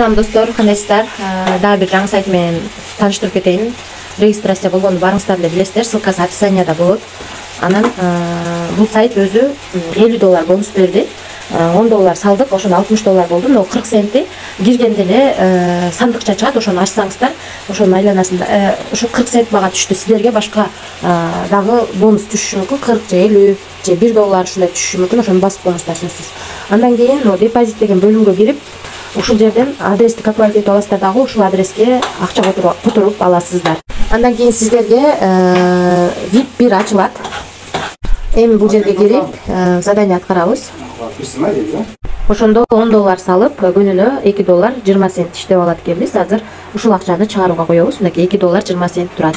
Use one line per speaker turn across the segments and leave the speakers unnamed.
Selam достор, кандайсыздар? Дагы бир жаңы сайт менен таныштырып кетейин. Регистрация болгонду барыңыздар деп билесиздер. Ссылкасы описанияда болот. Анан бул сайт өзү $50 бонус берди. $10 салдык, ошону $60 болду. Но 40 центи киргенде эле сандыкча чыгат, ошону ачсаңыздар, ошонун айланасында ошо 40 цент бага түштү. Сиздерге башка дагы бонус түшүшү мүмкүн, 40 же 50 же $1 ушундай түшүшү мүмкүн. Ошону басып коюңуздар сөзсүз. Андан кийин депозит деген бөлүмгө кирип, ушул жерден адрести калкулять этип аласыздар, дагы ушул адреске акча которуп аласыздар. Андан кийин сиздерге VIP 1 ачылат. Эми бул жерге кирип задание аткарабыз. Ошондо $10 салып, күнүнө $2 20 цент иштеп алат экенбиз. Азыр ушул акчаны чыгарууга коебуз. Мынакей $2 20 цент турат.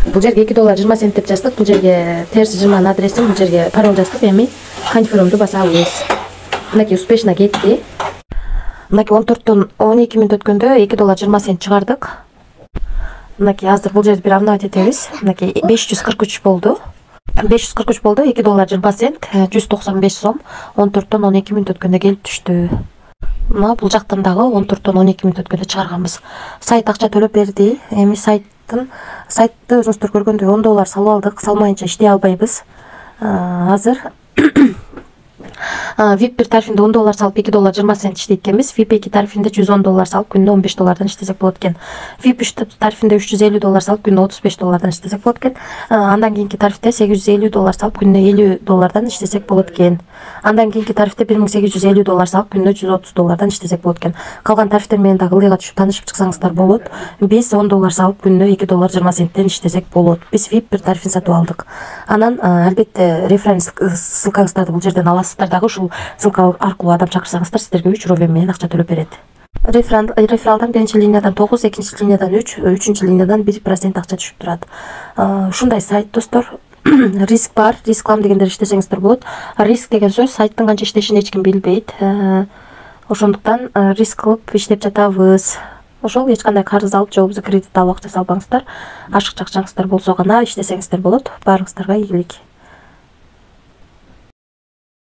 Бул жерге $2 20 цент деп жаздык. Бул жерге терс жырманын адресин, бул жерге пароль жаздык. Эми конфирмду басабыз. Мынакей успешно кетти. Мынакей 14-төн 12 мүнөт өткөндө $2 20 цент чыгардык. Мынакей азыр бул жерди бир обновать этебиз. Мынакей 543 болду. 543 болду, $2 20 цент, 195 сом. 14-төн 12 мүнөт өткөндө келип түштү. Мына бул жактан дагы 14-төн 12 мүнөт өткөндө чыгарганбыз. Сайт акча төлөп берди. Эми сайтты өзүңүздөр көргөндөй $10 салып алдык. Салмайынча иштей албайбыз. Азыр VIP 1 тарифинде $10 салып $2 20 цент иштейт экенбиз. VIP 2 тарифинде $110 салып күнүнө $15 иштесек болот экен. VIP 3 тарифинде $350 салып күнүнө $35 иштесек болот экен. Андан кийинки тарифте $850 салып күнүнө $50 иштесек болот экен. Андан кийинки тарифте $1850 салып күнүнө $130 иштесек болот экен. Калган тарифтер менен дагы ылыйга түшүп таанышып чыксаңыздар болот. Биз $10 салып күнүнө $2 20 центтен иштесек болот. Биз VIP 1 тарифин сатып алдык. Анан албетте референс ссылкаңыздарды бул жерден аласыздар. Дагы ушул ссылка аркылуу адам чакырсаңыздар сиздерге 3 рубель менен акча төлөп берет. Рефералдан 1-чи линиядан 9, 2-чи линиядан 3, 3-чү линиядан 1% акча түшүп турат. Ушундай сайт достор. Риск бар, рисклам дегендер иштесеңиздер болот. Риск деген сөз сайттын канча иштешин эч ким билбейт. Ошондуктан риск кылып иштеп жатабыз. Ошол эч кандай карыз алып, же болбосо кредит алып акча салбаңыздар. Ашыкча акчаңыздар болсо гана иштесеңиздер болот. Баарыңыздарга ийгилик.